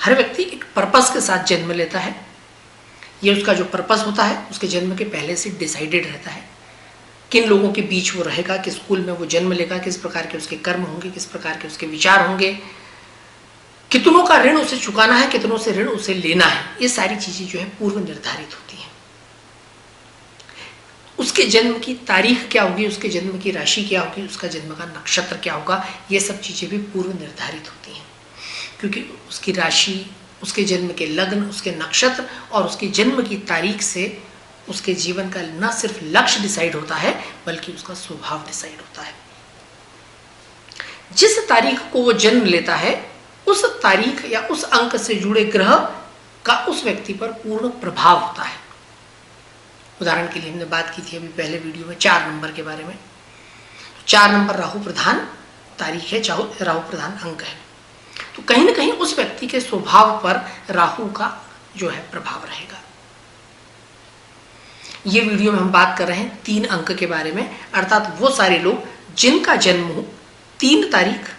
हर व्यक्ति एक पर्पस के साथ जन्म लेता है। ये उसका जो पर्पस होता है उसके जन्म के पहले से डिसाइडेड रहता है। किन लोगों के बीच वो रहेगा, किस स्कूल में वो जन्म लेगा, किस प्रकार के उसके कर्म होंगे, किस प्रकार के उसके विचार होंगे, कितनों का ऋण उसे चुकाना है, कितनों से ऋण उसे लेना है, ये सारी चीजें जो है पूर्व निर्धारित होती हैं। उसके जन्म की तारीख क्या होगी, उसके जन्म की राशि क्या होगी, उसका जन्म का नक्षत्र क्या होगा, ये सब चीजें भी पूर्व निर्धारित होती हैं। क्योंकि उसकी राशि, उसके जन्म के लग्न, उसके नक्षत्र और उसके जन्म की तारीख से उसके जीवन का न सिर्फ लक्ष्य डिसाइड होता है बल्कि उसका स्वभाव डिसाइड होता है। जिस तारीख को वो जन्म लेता है उस तारीख या उस अंक से जुड़े ग्रह का उस व्यक्ति पर पूर्ण प्रभाव होता है। उदाहरण के लिए हमने बात की थी अभी पहले वीडियो में 4 नंबर के बारे में। 4 नंबर राहु प्रधान तारीख है, राहु प्रधान अंक है, तो कहीं ना कहीं उस व्यक्ति के स्वभाव पर राहु का जो है प्रभाव रहेगा। ये वीडियो में हम बात कर रहे हैं 3 अंक के बारे में, अर्थात वो सारे लोग जिनका जन्म हो 3 तारीख,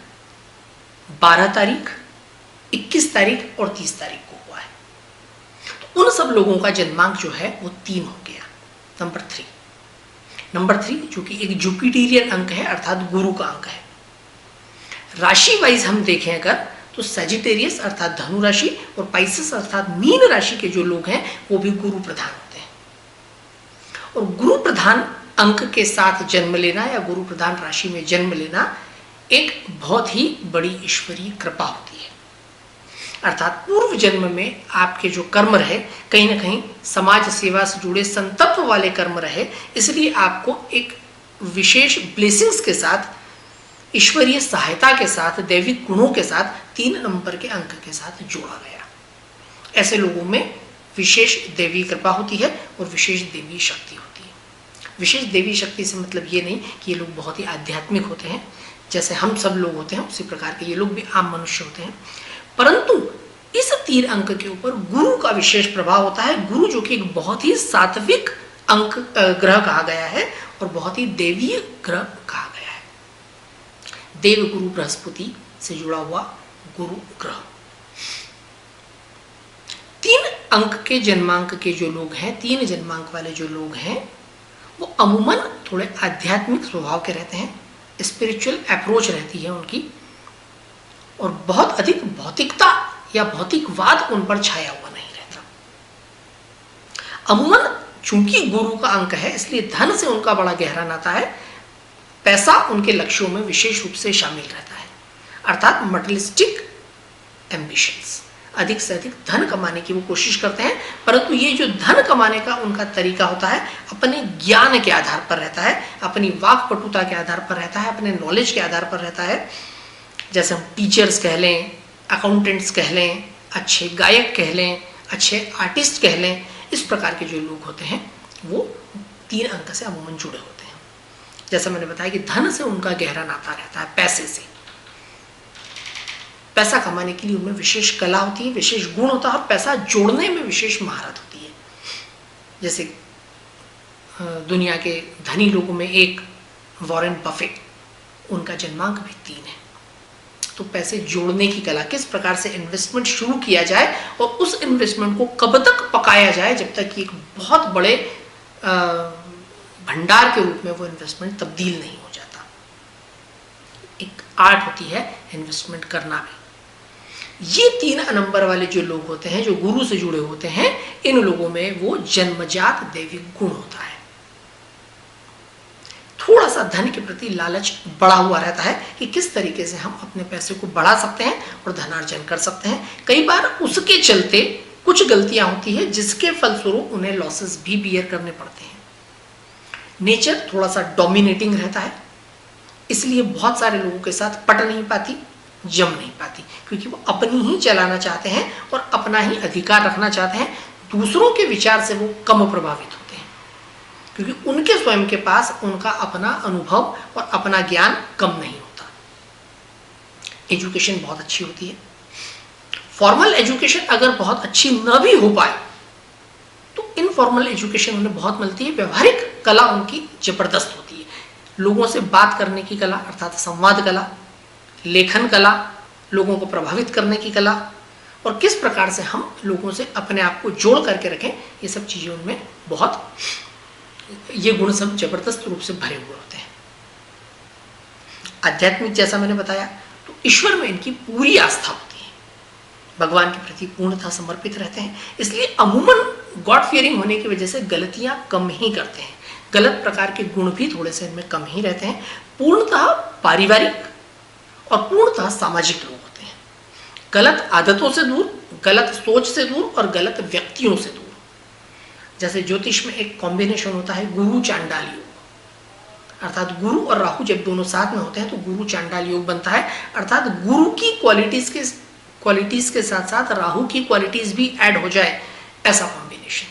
12 तारीख, 21 तारीख और 30 तारीख को हुआ है, तो उन सब लोगों का जन्मांक जो है वो 3 हो गया। नंबर 3 जो कि एक जुपिटेरियन अंक है, अर्थात गुरु का अंक है। राशि वाइज हम देखें अगर तो सजिटेरियस अर्थात धनु राशि और पाइसेस अर्थात मीन राशि के जो लोग हैं वो भी गुरु प्रधान होते हैं। और गुरु प्रधान अंक के साथ जन्म लेना या गुरु प्रधान राशि में जन्म लेना एक बहुत ही बड़ी ईश्वरीय कृपा होती है। अर्थात पूर्व जन्म में आपके जो कर्म रहे कहीं ना कहीं समाज सेवा से जुड़े संतत्व वाले कर्म रहे, इसलिए आपको एक विशेष ब्लेसिंग्स के साथ, ईश्वरीय सहायता के साथ, दैविक गुणों के साथ 3 नंबर के अंक के साथ जोड़ा गया। ऐसे लोगों में विशेष देवी कृपा होती है और विशेष देवी शक्ति होती है। विशेष देवी शक्ति से मतलब ये नहीं कि ये लोग बहुत ही आध्यात्मिक होते हैं, जैसे हम सब लोग होते हैं उसी प्रकार के ये लोग भी आम मनुष्य होते हैं, परंतु इस 3 अंक के ऊपर गुरु का विशेष प्रभाव होता है। गुरु जो कि एक बहुत ही सात्विक अंक ग्रह कहा गया है और बहुत ही देवीय ग्रह कहा गया है। देव गुरु बृहस्पति से जुड़ा हुआ गुरु ग्रह। 3 अंक के जन्मांक के जो लोग हैं, 3 जन्मांक वाले जो लोग हैं वो अमूमन थोड़े आध्यात्मिक स्वभाव के रहते हैं, स्पिरिचुअल अप्रोच रहती है उनकी, और बहुत अधिक भौतिकता या भौतिकवाद उन पर छाया हुआ नहीं रहता। अमूमन चूंकि गुरु का अंक है इसलिए धन से उनका बड़ा गहरा नाता है। पैसा उनके लक्ष्यों में विशेष रूप से शामिल रहता है, अर्थात मटेरियलिस्टिक एम्बिशंस, अधिक से अधिक धन कमाने की वो कोशिश करते हैं। परंतु ये जो धन कमाने का उनका तरीका होता है अपने ज्ञान के आधार पर रहता है, अपनी वाक्पटुता के आधार पर रहता है, अपने नॉलेज के आधार पर रहता है। जैसे हम टीचर्स कह लें, अकाउंटेंट्स कह लें, अच्छे गायक कह लें, अच्छे आर्टिस्ट कह लें, इस प्रकार के जो लोग होते हैं वो 3 अंक से अमूमन जुड़े होते हैं। जैसा मैंने बताया कि धन से उनका गहरा नाता रहता है, पैसे से। पैसा कमाने के लिए उनमें विशेष कला होती है, विशेष गुण होता है और पैसा जोड़ने में विशेष महारत होती है। जैसे दुनिया के धनी लोगों में एक वॉरेन बफेट, उनका जन्मांक भी 3 है। तो पैसे जोड़ने की कला, किस प्रकार से इन्वेस्टमेंट शुरू किया जाए और उस इन्वेस्टमेंट को कब तक पकाया जाए जब तक कि एक बहुत बड़े भंडार के रूप में वो इन्वेस्टमेंट तब्दील नहीं हो जाता। एक आर्ट होती है इन्वेस्टमेंट करना भी। ये 3 नंबर वाले जो लोग होते हैं जो गुरु से जुड़े होते हैं, इन लोगों में वो जन्मजात दैविक गुण होता है। थोड़ा सा धन के प्रति लालच बढ़ा हुआ रहता है कि किस तरीके से हम अपने पैसे को बढ़ा सकते हैं और धनार्जन कर सकते हैं। कई बार उसके चलते कुछ गलतियां होती है जिसके फलस्वरूप उन्हें लॉसेस भी बियर करने पड़ते हैं। नेचर थोड़ा सा डोमिनेटिंग रहता है, इसलिए बहुत सारे लोगों के साथ पट नहीं पाती, जम नहीं पाती, क्योंकि वो अपनी ही चलाना चाहते हैं और अपना ही अधिकार रखना चाहते हैं। दूसरों के विचार से वो कम प्रभावित होते हैं क्योंकि उनके स्वयं के पास उनका अपना अनुभव और अपना ज्ञान कम नहीं होता। एजुकेशन बहुत अच्छी होती है। फॉर्मल एजुकेशन अगर बहुत अच्छी न भी हो पाए तो इनफॉर्मल एजुकेशन उन्हें बहुत मिलती है। व्यवहारिक कला उनकी जबरदस्त होती है। लोगों से बात करने की कला अर्थात संवाद कला, लेखन कला, लोगों को प्रभावित करने की कला, और किस प्रकार से हम लोगों से अपने आप को जोड़ करके रखें, ये सब चीज़ें उनमें बहुत, ये गुण सब जबरदस्त रूप से भरे हुए होते हैं। आध्यात्मिक, जैसा मैंने बताया, तो ईश्वर में इनकी पूरी आस्था होती है, भगवान के प्रति पूर्णतः समर्पित रहते हैं, इसलिए अमूमन गॉड फियरिंग होने की वजह से गलतियां कम ही करते हैं, गलत प्रकार के गुण भी थोड़े से इनमें कम ही रहते हैं। पूर्णतः पारिवारिक और पूर्णतः सामाजिक लोग होते हैं, गलत आदतों से दूर, गलत सोच से दूर और गलत व्यक्तियों से दूर। जैसे ज्योतिष में एक कॉम्बिनेशन होता है गुरु चांडाल योग, अर्थात गुरु और राहु जब दोनों साथ में होते हैं तो गुरु चांडाल योग बनता है, अर्थात गुरु की क्वालिटीज के साथ साथ राहु की क्वालिटीज भी ऐड हो जाए, ऐसा कॉम्बिनेशन।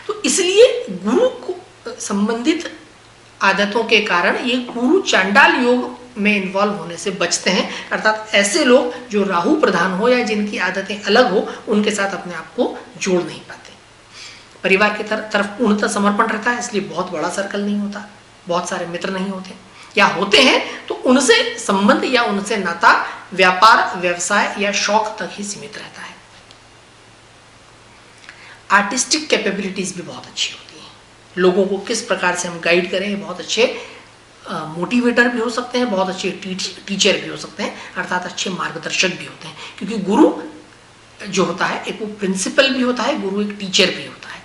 तो इसलिए गुरु को संबंधित आदतों के कारण ये गुरु चांडाल योग में इन्वॉल्व होने से बचते हैं, अर्थात ऐसे लोग जो राहु प्रधान हो या जिनकी आदतें अलग हो, उनके साथ अपने आप को जोड़ नहीं पाते। परिवार की तरफ पूर्णतः समर्पण रहता है, इसलिए बहुत बड़ा सर्कल नहीं होता, बहुत सारे मित्र नहीं होते, या होते हैं तो उनसे संबंध या उनसे नाता व्यापार, व्यवसाय या शौक तक ही सीमित रहता है। आर्टिस्टिक कैपेबिलिटीज भी बहुत अच्छी होती हैं, लोगों को किस प्रकार से हम गाइड करें, बहुत अच्छे मोटिवेटर भी हो सकते हैं, बहुत अच्छे टीचर भी हो सकते हैं, अर्थात अच्छे मार्गदर्शक भी होते हैं, क्योंकि गुरु जो होता है एक वो प्रिंसिपल भी होता है, गुरु एक टीचर भी होता है।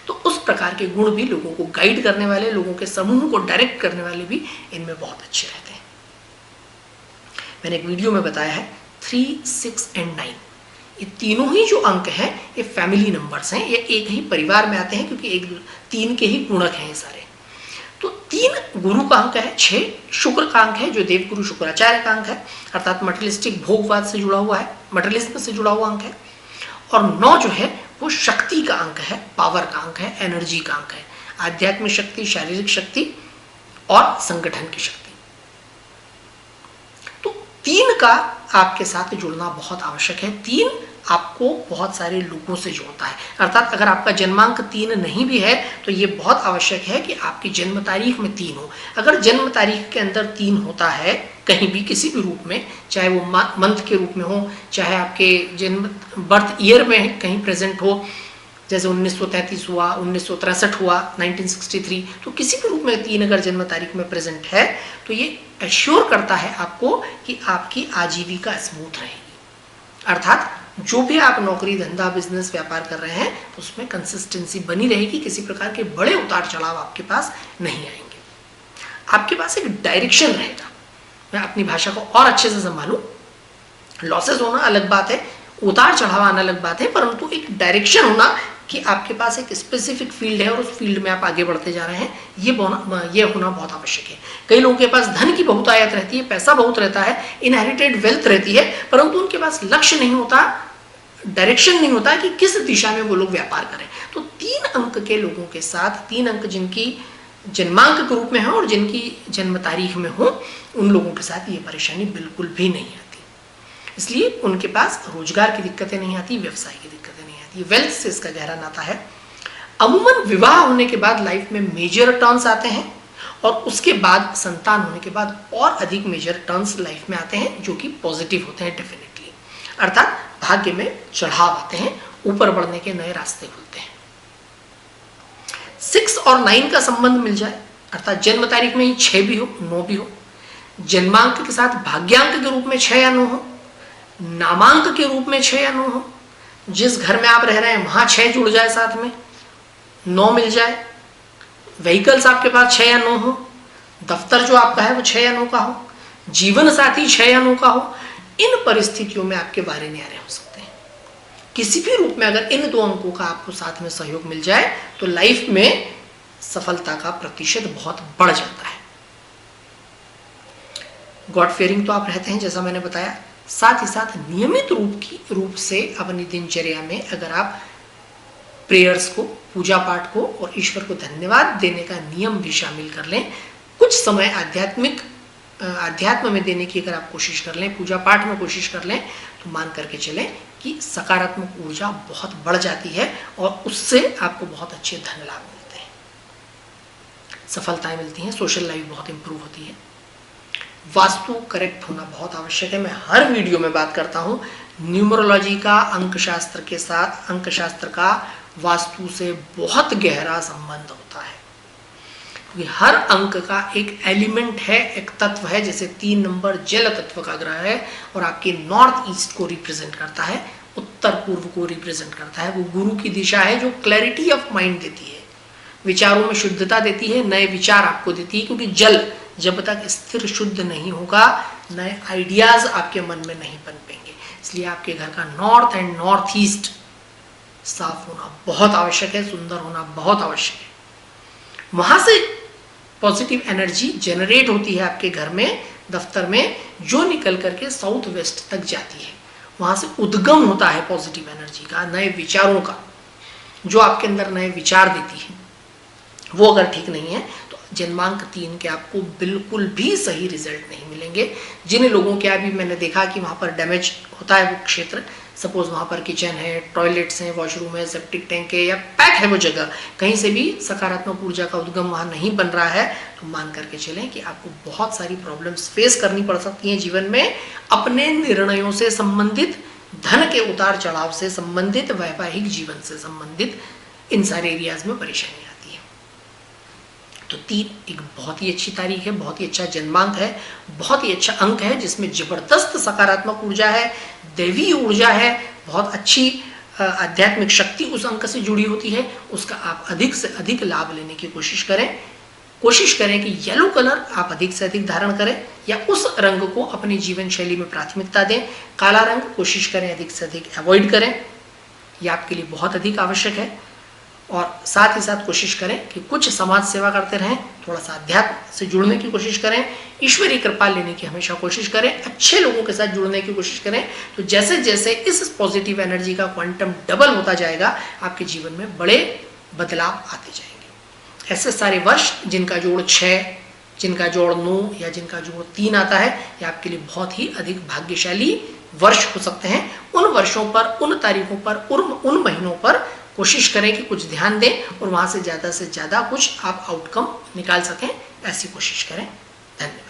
तो उस प्रकार के गुण भी लोगों को गाइड करने वाले, लोगों के समूह को डायरेक्ट करने वाले भी इनमें बहुत अच्छे रहते हैं। मैंने एक वीडियो में बताया है 3, 6 एंड 9, ये तीनों ही जो अंक हैं ये फैमिली नंबर्स हैं, ये एक ही परिवार में आते हैं, क्योंकि 3 के ही गुणक हैं ये सारे। तो 3 गुरु का अंक है, 6 शुक्र का अंक है जो देवगुरु शुक्राचार्य का अंक है, अर्थात मटेरियलिस्टिक भोगवाद से जुड़ा हुआ है, मटेरियलिज्म से जुड़ा हुआ अंक है। और 9 जो है वो शक्ति का अंक है, पावर का अंक है, एनर्जी का अंक है, आध्यात्मिक शक्ति, शारीरिक शक्ति और संगठन की शक्ति। तो 3 का आपके साथ जुड़ना बहुत आवश्यक है। 3 आपको बहुत सारे लोगों से जोड़ता है, अर्थात अगर आपका जन्मांक 3 नहीं भी है तो ये बहुत आवश्यक है कि आपकी जन्म तारीख में 3 हो। अगर जन्म तारीख के अंदर 3 होता है कहीं भी किसी भी रूप में, चाहे वो मंथ के रूप में हो, चाहे आपके जन्म बर्थ ईयर में कहीं प्रेजेंट हो, जैसे 1933 हुआ, 1963 हुआ, 1963, तो किसी भी रूप में 3 अगर जन्म तारीख में प्रेजेंट है तो ये एश्योर करता है आपको कि आपकी आजीविका स्मूथ रहेगी, अर्थात जो भी आप नौकरी, धंधा, बिजनेस, व्यापार कर रहे हैं उसमें कंसिस्टेंसी बनी रहेगी, किसी प्रकार के बड़े उतार चढ़ाव आपके पास नहीं आएंगे, आपके पास एक डायरेक्शन रहेगा। मैं अपनी भाषा को और अच्छे से संभालूं, लॉसेस होना अलग बात है, उतार चढ़ाव आना अलग बात है, परंतु एक डायरेक्शन होना कि आपके पास एक स्पेसिफिक फील्ड है और उस फील्ड में आप आगे बढ़ते जा रहे हैं, ये होना बहुत आवश्यक है। कई लोगों के पास धन की बहुत आयत रहती है, पैसा बहुत रहता है, इनहेरिटेड वेल्थ रहती है, परंतु उनके पास लक्ष्य नहीं होता, डायरेक्शन नहीं होता कि किस दिशा में वो लोग व्यापार करें। तो 3 अंक के लोगों के साथ, 3 अंक जिनकी जन्मांक के रूप में हो और जिनकी जन्म तारीख में हो, उन लोगों के साथ ये परेशानी बिल्कुल भी नहीं आती, इसलिए उनके पास रोजगार की दिक्कतें नहीं आती, व्यवसाय की दिक्कतें नहीं आती, वेल्थ से इसका गहरा नाता है। अमूमन विवाह होने के बाद लाइफ में मेजर टर्न्स आते हैं और उसके बाद संतान होने के बाद और अधिक मेजर टर्न्स लाइफ में आते हैं जो कि पॉजिटिव होते हैं डेफिनेटली, अर्थात भाग्य में चढ़ाव आते हैं, ऊपर बढ़ने के नए रास्ते खुलते हैं। 6 और 9 का संबंध मिल जाए, अर्थात जन्म तारीख में ही 6 भी हो, 9 भी हो, जन्मांक के साथ भाग्यांक के रूप में 6 या 9 हो, नामांक के रूप में 6 या 9 हो, जिस घर में आप रह रहे हैं वहां 6 जुड़ जाए, साथ में 9 मिल जाए, व्हीकल्स आपके पास 6 या 9 हो, दफ्तर जो आपका है वो 6 या 9 का हो, जीवन साथी 6 या 9 का हो, इन परिस्थितियों में आपके वारे न्यारे हो सकते हैं। किसी भी रूप में अगर इन 2 अंकों का आपको साथ में सहयोग मिल जाए तो लाइफ में सफलता का प्रतिशत बहुत बढ़ जाता है। गॉड फेयरिंग तो आप रहते हैं जैसा मैंने बताया, साथ ही साथ नियमित रूप से अपनी दिनचर्या में अगर आप प्रेयर्स को, पूजा पाठ को और ईश्वर को धन्यवाद देने का नियम भी शामिल कर लें, कुछ समय अध्यात्म में देने की अगर आप कोशिश कर लें, पूजा पाठ में कोशिश कर लें, तो मान करके चलें कि सकारात्मक ऊर्जा बहुत बढ़ जाती है और उससे आपको बहुत अच्छे धन लाभ मिलते हैं, सफलताएं मिलती हैं, सोशल लाइफ बहुत इंप्रूव होती है। वास्तु करेक्ट होना बहुत आवश्यक है। मैं हर वीडियो में बात करता हूं, न्यूमरोलॉजी का अंकशास्त्र के साथ, अंकशास्त्र का वास्तु से बहुत गहरा संबंध होता है, क्योंकि हर अंक का एक एलिमेंट है, एक तत्व है। जैसे 3 नंबर जल तत्व का ग्रह है और आपके नॉर्थ ईस्ट को रिप्रेजेंट करता है, उत्तर पूर्व को रिप्रेजेंट करता है। वो गुरु की दिशा है जो क्लैरिटी ऑफ माइंड देती है, विचारों में शुद्धता देती है, नए विचार आपको देती है, क्योंकि जल जब तक स्थिर शुद्ध नहीं होगा नए आइडियाज आपके मन में नहीं पनपेंगे। इसलिए आपके घर का नॉर्थ एंड नॉर्थ ईस्ट साफ होना बहुत आवश्यक है, सुंदर होना बहुत आवश्यक है। वहां से पॉजिटिव एनर्जी जनरेट होती है आपके घर में, दफ्तर में, जो निकल करके साउथ वेस्ट तक जाती है। वहां से उद्गम होता है पॉजिटिव एनर्जी का, नए विचारों का, जो आपके अंदर नए विचार देती है। वो अगर ठीक नहीं है तो जन्मांक 3 के आपको बिल्कुल भी सही रिजल्ट नहीं मिलेंगे। जिन लोगों के अभी मैंने देखा कि वहाँ पर डैमेज होता है वो क्षेत्र, सपोज वहाँ पर किचन है, टॉयलेट्स हैं, वॉशरूम है, सेप्टिक टैंक है या पैक है वो जगह, कहीं से भी सकारात्मक ऊर्जा का उद्गम वहाँ नहीं बन रहा है, तो मान करके चलें कि आपको बहुत सारी प्रॉब्लम्स फेस करनी पड़ सकती हैं जीवन में, अपने निर्णयों से संबंधित, धन के उतार चढ़ाव से संबंधित, वैवाहिक जीवन से संबंधित, इन सारे एरियाज में परेशानी आती है। तो 3 एक बहुत ही अच्छी तारीख है, बहुत ही अच्छा जन्मांक है, बहुत ही अच्छा अंक है, जिसमें जबरदस्त सकारात्मक ऊर्जा है, दैवी ऊर्जा है, बहुत अच्छी आध्यात्मिक शक्ति उस अंक से जुड़ी होती है। उसका आप अधिक से अधिक लाभ लेने की कोशिश करें। कोशिश करें कि येलो कलर आप अधिक से अधिक धारण करें या उस रंग को अपनी जीवन शैली में प्राथमिकता दें। काला रंग कोशिश करें अधिक से अधिक अवॉइड करें, यह आपके लिए बहुत अधिक आवश्यक है। और साथ ही साथ कोशिश करें कि कुछ समाज सेवा करते रहें, थोड़ा सा अध्यात्म से जुड़ने की कोशिश करें, ईश्वरीय कृपा लेने की हमेशा कोशिश करें, अच्छे लोगों के साथ जुड़ने की कोशिश करें। तो जैसे जैसे इस पॉजिटिव एनर्जी का क्वांटम डबल होता जाएगा, आपके जीवन में बड़े बदलाव आते जाएंगे। ऐसे सारे वर्ष जिनका जोड़ 6, जिनका जोड़ 9 या जिनका जोड़ 3 आता है, ये आपके लिए बहुत ही अधिक भाग्यशाली वर्ष हो सकते हैं। उन वर्षों पर, उन तारीखों पर, उन महीनों पर कोशिश करें कि कुछ ध्यान दें और वहां से ज़्यादा कुछ आप आउटकम निकाल सकें, ऐसी कोशिश करें। धन्यवाद।